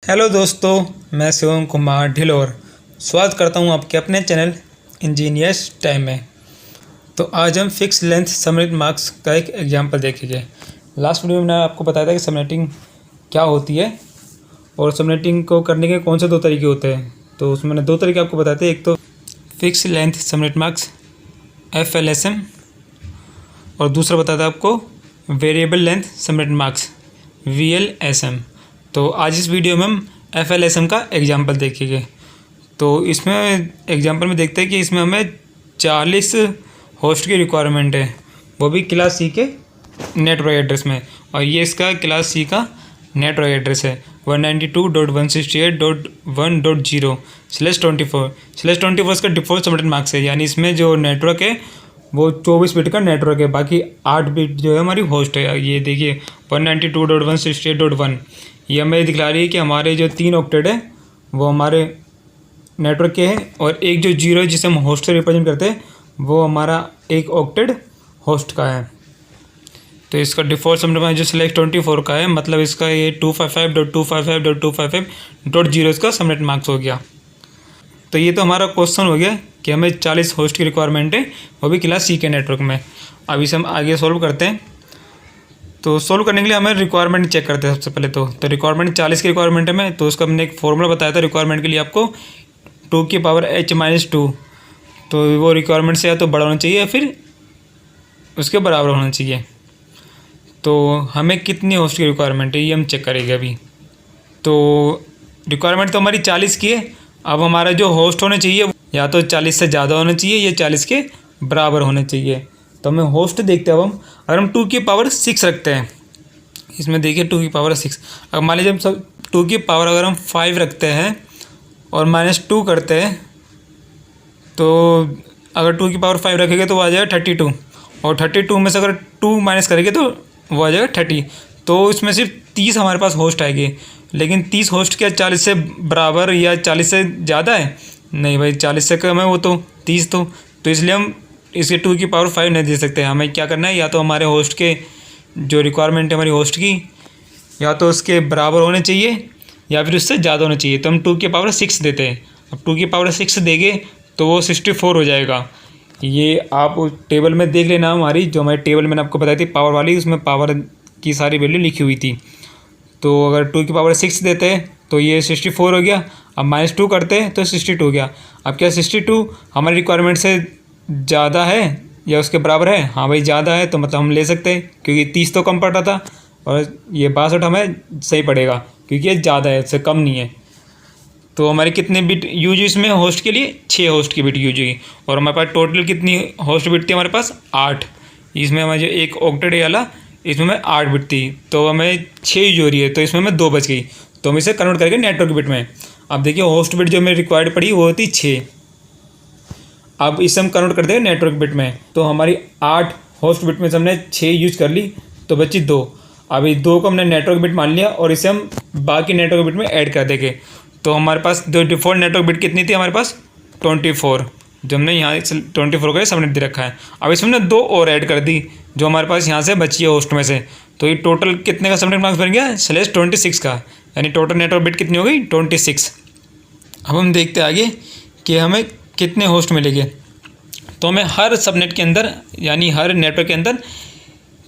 Hello दोस्तों, मैं शिवम कुमार ढिलोर स्वागत करता हूं आपके अपने चैनल इंजीनियर्स टाइम में। तो आज हम फिक्स लेंथ सबनेट मार्क्स का एक एग्जांपल देखेंगे। लास्ट वीडियो में मैंने आपको बताया था कि सबनेटिंग क्या होती है और सबनेटिंग को करने के कौन से दो तरीके होते हैं। तो उसमें मैंने दो तरीके आपको बताए थे, एक तो fix length subnet marks FLSM और दूसरा बताया था आपको variable length subnet marks VLSM। तो आज इस वीडियो में हम FLSM का एग्जांपल देखेंगे। तो इसमें एग्जांपल में देखते हैं कि इसमें हमें 40 होस्ट की रिक्वायरमेंट है, वो भी क्लास सी के नेटवर्क एड्रेस में। और ये इसका क्लास सी का नेटवर्क एड्रेस है 192.168.1.0/24 इसका डिफ़ॉल्ट सबनेट मार्क्स है। यानी इसमें जो नेटवर्क है वो 24 बिट का नेटवर्क है, बाकी 8 बिट जो है हमारी होस्ट है। ये देखिए 192.168.1 ये हमें दिखला रही है कि हमारे जो 3 ऑक्टेट है वो हमारे नेटवर्क के हैं और एक जो जीरो है जिसे हम होस्ट से रिप्रेजेंट करते हैं वो हमारा एक ऑक्टेट होस्ट का है। तो इसका डिफ़ॉल्ट सबनेट मार्क्स जो /24 का है, मतलब इसका ये 255.255.255.0 इसका सबनेट मार्क्स हो गया। तो ये तो हमारा क्वेश्चन हो गया कि हमें 40 होस्ट की रिक्वायरमेंट है, वो भी क्लास सी के नेटवर्क में। अब इसे हम आगे सॉल्व करते हैं। तो सॉल्व करने के लिए हमें रिक्वायरमेंट चेक करते हैं सबसे पहले। तो रिक्वायरमेंट 40 की रिक्वायरमेंट है में, तो उसका हमने एक फॉर्मूला बताया था रिक्वायरमेंट के लिए आपको 2⁻⁻⁻²। तो वो रिक्वायरमेंट से या तो बड़ा होना चाहिए या फिर उसके बराबर होना चाहिए। तो हमें कितनी होस्ट की रिक्वायरमेंट है ये हम चेक करेंगे अभी। तो रिक्वायरमेंट तो हमारी 40 की है। अब हमारा जो होस्ट होने चाहिए या तो 40 से ज़्यादा होना चाहिए या 40 के बराबर होने चाहिए। तो हमें होस्ट देखते हैं। अब हम अगर हम 2⁻6 रखते हैं, इसमें देखिए 2⁻6। अब मान लीजिए हम सब 2 की पावर अगर हम 5 रखते हैं और -2 करते हैं, तो अगर 2⁵ रखेंगे तो वो आ जाएगा 32, और 32 में से अगर 2 माइनस करेंगे तो वो आ जाएगा 30। तो इसमें सिर्फ 30 हमारे पास होस्ट आएगी। लेकिन 30 होस्ट क्या 40 से बराबर या 40 से ज़्यादा है? नहीं भाई, 40 से कम है वो तो 30। तो इसलिए हम इसके 2⁵ नहीं दे सकते। हमें क्या करना है, या तो हमारे होस्ट के जो रिक्वायरमेंट है हमारी होस्ट की, या तो उसके बराबर होने चाहिए या फिर उससे ज़्यादा होना चाहिए। तो हम 2⁻6 देते हैं। अब 2⁻6 देंगे तो वो 64 हो जाएगा। ये आप टेबल में देख लेना, हमारी जो हमारी टेबल मैंने आपको बताई थी पावर वाली, उसमें पावर की सारी वैल्यू लिखी हुई थी। तो अगर 2⁻6 देते हैं तो ये 64 हो गया। अब -2 करते हैं तो 62 हो गया। अब क्या 62 हमारी रिक्वायरमेंट से ज़्यादा है या उसके बराबर है? हाँ भाई ज़्यादा है, तो मतलब हम ले सकते हैं, क्योंकि 30 तो कम पड़ रहा था और ये 62 हमें सही पड़ेगा क्योंकि ये ज़्यादा है, इससे कम नहीं है। तो हमारे कितने बिट यूज इसमें होस्ट के लिए? 6 होस्ट की बिट यूज हुई। और हमारे पास टोटल कितनी होस्ट बिट थी हमारे पास? 8। इसमें हमारे जो एक ऑक्टेट वाला इसमें हमें 8 बिट थी, तो हमें 6 यूज हो रही है, तो इसमें हमें 2 बच गई। तो हम इसे कन्वर्ट करके नेटवर्क बिट में। अब देखिए होस्ट बिट जो हमें रिक्वायर्ड पड़ी वो होती 6। अब इसे हम कन्वर्ट करते हैं नेटवर्क बिट में। तो हमारी 8 होस्ट बिट में से हमने 6 यूज कर ली, तो बची 2। अभी 2 को हमने नेटवर्क बिट मान लिया और इसे हम बाकी नेटवर्क बिट में ऐड कर देंगे। तो हमारे पास जो डिफ़ॉल्ट नेटवर्क बिट कितनी थी हमारे पास? 24, जो हमने यहाँ 24 का सबनेट दे रखा है। अब इसमें हमने 2 और ऐड कर दी जो हमारे पास यहाँ से बची है होस्ट में से। तो ये टोटल कितने का सबनेट मार्क्स बन गया? /26 का। यानी टोटल नेटवर्क बिट कितनी हो गई? 26। अब हम देखते हैं आगे कि हमें कितने होस्ट मिलेंगे। तो हमें हर सबनेट के अंदर यानी हर नेटवर्क के अंदर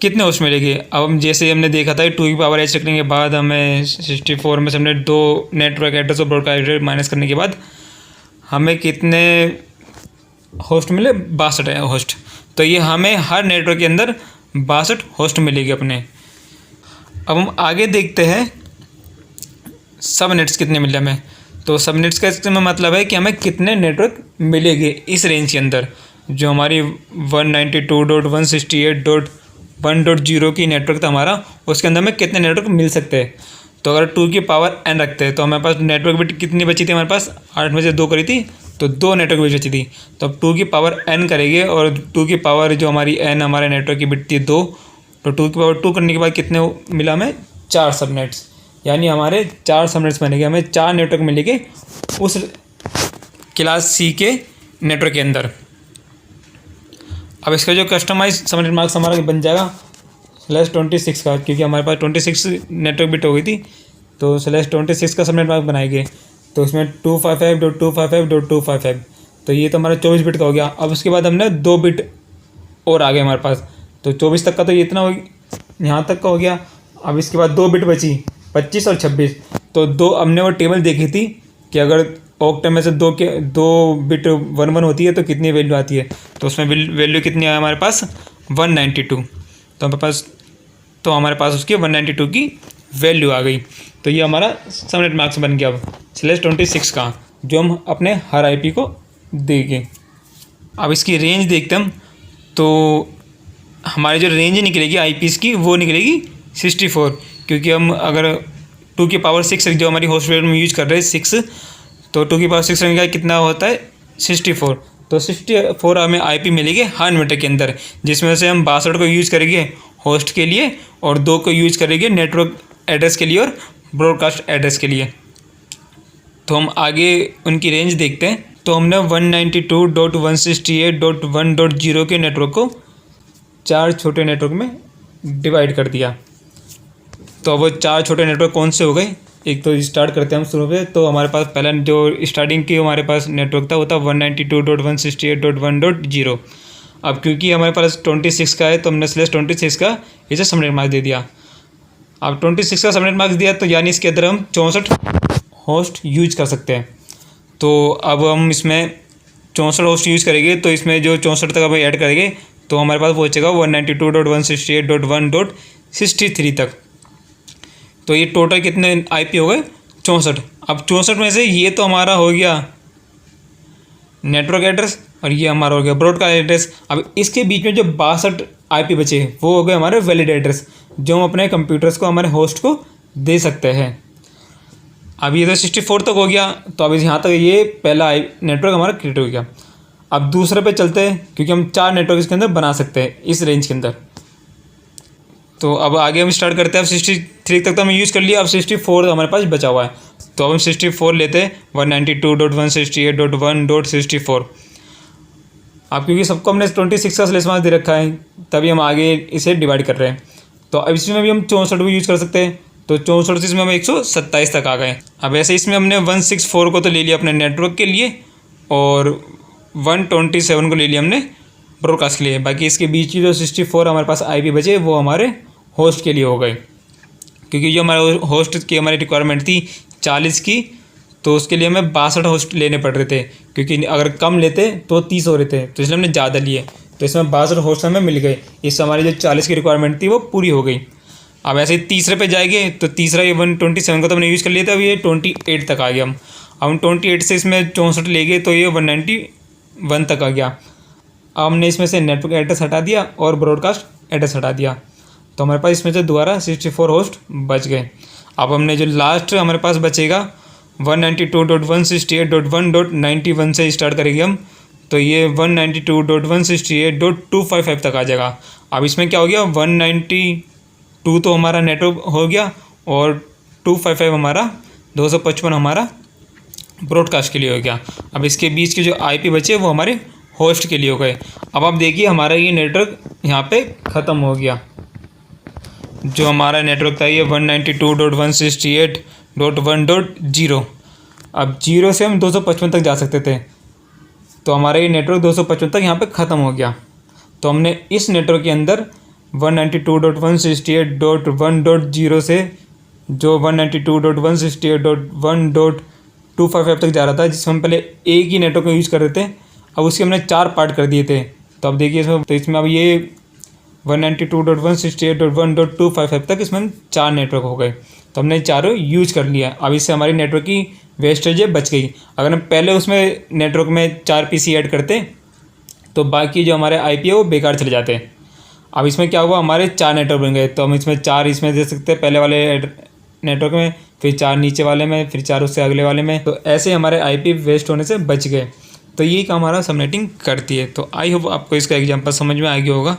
कितने होस्ट मिलेंगे। अब हम जैसे हमने देखा था 2⁻h रखने के बाद हमें 64 में से हमने 2 नेटवर्क एड्रेस और ब्रॉडकास्ट एड्रेस माइनस करने के बाद हमें कितने होस्ट मिले? 62 होस्ट। तो ये हमें हर नेटवर्क के अंदर 62 होस्ट मिलेगी अपने। अब हम आगे देखते हैं सबनेट्स कितने मिले हमें। तो सबनेट्स का इसमें मतलब है कि हमें कितने नेटवर्क मिलेंगे इस रेंज के अंदर। जो हमारी 192.168.1.0 की नेटवर्क था हमारा, उसके अंदर में कितने नेटवर्क मिल सकते हैं। तो अगर 2⁻n रखते हैं तो हमारे पास नेटवर्क बिट कितनी बची थी हमारे पास? 8 में से 2 करी थी तो 2 नेटवर्क बिट बची थी। तो अब 2⁻n करेंगे और 2 जो हमारी n हमारे नेटवर्क की बिट थी 2, तो 2 करने के बाद कितने मिला हमें? 4 सबनेट्स। यानी हमारे 4 सबनेट्स बनेंगे, हमें 4 नेटवर्क मिलेंगे उस क्लास सी के नेटवर्क के अंदर। अब इसका जो कस्टमाइज सबनेट मार्क्स हमारा बन जाएगा /26 का, क्योंकि हमारे पास 26 नेटवर्क बिट हो गई थी तो /26 का सबनेट मास्क बनाएंगे, तो इसमें 255.255.255, तो ये तो हमारा 24 बिट का हो गया। अब उसके बाद हमने 2 बिट और आ गए हमारे पास, तो 24 तक का तो ये इतना हो, यहाँ तक का हो गया। अब इसके बाद 2 बिट बची 25 और 26, तो हमने वो टेबल देखी थी कि अगर ऑक्टा में से 2 बिट 1 होती है तो कितनी वैल्यू आती है, तो उसमें वैल्यू कितनी है हमारे पास 192, तो हमारे पास उसकी 192 की वैल्यू आ गई। तो ये हमारा सबनेट मास्क बन गया अब /26 का, जो हम अपने हर आईपी को देंगे। अब इसकी रेंज देखते हम, तो हमारी जो रेंज निकलेगी आईपीज़ की वो निकलेगी 64, क्योंकि हम अगर 2 की पावर 6 जो हमारी होस्ट वेरिएबल में यूज़ कर रहे हैं 6, तो 2 की पावर 6 रखने का कितना होता है 64, तो 64 हमें आईपी मिलेगी 100 मीटर के अंदर, जिसमें से हम 62 को यूज़ करेंगे होस्ट के लिए और 2 को यूज़ करेंगे नेटवर्क एड्रेस के लिए और ब्रॉडकास्ट एड्रेस के लिए। तो हम आगे उनकी रेंज देखते हैं। तो हमने 192.168.1.0 के नेटवर्क को 4 छोटे नेटवर्क में डिवाइड कर दिया। तो अब वो 4 छोटे नेटवर्क कौन से हो गए, एक तो स्टार्ट करते हैं हम शुरू में। तो हमारे पास पहला जो स्टार्टिंग की हमारे पास नेटवर्क था वो था 192.168.1.0। अब क्योंकि हमारे पास 26 का है तो हमने /26 का इसे सबनेट मास्क दे दिया। अब 26 का सबनेट मास्क दिया तो यानी इसके अंदर हम 64 होस्ट यूज कर सकते हैं। तो अब हम इसमें 64 होस्ट यूज़ करेंगे, तो इसमें जो 64 तक हम ऐड करेंगे तो हमारे पास पहुँचेगा 192.168.1.63 तक। तो ये टोटल कितने आईपी हो गए 64। अब 64 में से ये तो हमारा हो गया नेटवर्क एड्रेस और ये हमारा हो गया ब्रॉडकास्ट एड्रेस। अब इसके बीच में जो 62 आईपी बचे वो हो गए हमारे वैलिड एड्रेस, जो हम अपने कंप्यूटर्स को हमारे होस्ट को दे सकते हैं। अब ये तो 64 तक हो गया, तो अब यहाँ तक ये पहला नेटवर्क हमारा क्रिएट हो गया। अब दूसरे पे चलते हैं, क्योंकि हम 4 नेटवर्क इसके अंदर बना सकते हैं इस रेंज के अंदर। तो अब आगे हम स्टार्ट करते हैं। अब 63 तक तो हमने यूज़ कर लिया, अब 64 हमारे पास बचा हुआ है। तो अब हम 64 लेते हैं 192.168.1.64। अब क्योंकि सबको हमने 26 का स्लेश मास्क दे रखा है तभी हम आगे इसे डिवाइड कर रहे हैं। तो अब इसमें भी हम 64 भी यूज़ कर सकते हैं, तो 64 से इसमें हम 127 तक आ गए। अब ऐसे इसमें हमने 164 को तो ले लिया अपने नेटवर्क के लिए और 127 को ले लिया हमने ब्रॉडकास्ट के लिए। बाकी इसके बीच की जो 64 हमारे पास आईपी बचे वो हमारे होस्ट के लिए हो गए, क्योंकि जो हमारे होस्ट की हमारी रिक्वायरमेंट थी 40 की, तो उसके लिए हमें 62 होस्ट लेने पड़ रहे थे, क्योंकि अगर कम लेते तो 30 हो रहे थे, तो इसलिए हमने ज़्यादा लिए। तो इसमें 62 होस्ट हमें मिल गए, इससे हमारी जो 40 की रिक्वायरमेंट थी वो पूरी हो गई। अब ऐसे ही तीसरे पे जाएंगे, तो तीसरा ये 127 को तो हमने यूज़ कर लिया था, अब ये 28 तक आ गया। हम 28 से इसमें 64 ले गए तो ये 191 तक आ गया। अब हमने इसमें से नेटवर्क एड्रेस हटा दिया और ब्रॉडकास्ट एड्रेस हटा दिया, तो हमारे पास इसमें से दोबारा 64 होस्ट बच गए। अब हमने जो लास्ट हमारे पास बचेगा 192.168.1.91 से स्टार्ट करेंगे हम, तो ये 192.168.255 तक आ जाएगा। अब इसमें क्या हो गया 192 तो हमारा नेटवर्क हो गया और 255 हमारा 255 हमारा ब्रॉडकास्ट के लिए हो गया। अब इसके बीच के जो आईपी बचे वो हमारे होस्ट के लिए हो गए। अब आप देखिए हमारा ये नेटवर्क यहाँ पे ख़त्म हो गया। जो हमारा नेटवर्क था ये 192.168.1.0, अब 0 से हम 255 तक जा सकते थे, तो हमारा ये नेटवर्क 255 तक यहाँ पे ख़त्म हो गया। तो हमने इस नेटवर्क के अंदर 192.168.1.0 से जो 192.168.1.255 तक जा रहा था, जिसमें हम पहले एक ही नेटवर्क यूज़ कर रहे थे, अब उसके हमने 4 पार्ट कर दिए थे। तो अब देखिए इसमें अब ये 192.168.1.255 तक इसमें 4 नेटवर्क हो गए, तो हमने चारों यूज कर लिया। अब इससे हमारी नेटवर्क की वेस्टेज बच गई। अगर हम पहले उसमें नेटवर्क में 4 पीसी ऐड करते तो बाकी जो हमारे आईपी है वो बेकार चले जाते। अब इसमें क्या हुआ, हमारे 4 नेटवर्क बन गए, तो हम इसमें 4 इसमें दे सकते हैं, पहले वाले नेटवर्क में, फिर 4 नीचे वाले में, फिर 4 उससे अगले वाले में। तो ऐसे हमारे आईपी वेस्ट होने से बच गए। तो यही काम हमारा सबनेटिंग करती है। तो आई होप आपको इसका एग्जांपल समझ में आ गया होगा।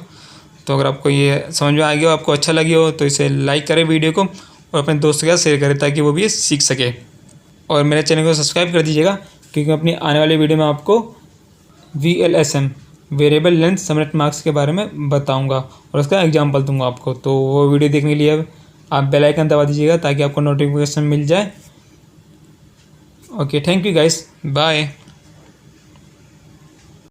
तो अगर आपको ये समझ में आ गया हो, आपको अच्छा लगे हो, तो इसे लाइक करें वीडियो को और अपने दोस्तों के साथ शेयर करें ताकि वो भी ये सीख सके। और मेरे चैनल को सब्सक्राइब कर दीजिएगा, क्योंकि अपनी आने वाली वीडियो में आपको VLSM variable length subnet mask के बारे में बताऊंगा और उसका एग्जांपल दूंगा आपको। तो वो वीडियो देखने के लिए आप बेल आइकन दबा दीजिएगा ताकि आपको नोटिफिकेशन मिल जाए। Okay, thank you guys, bye.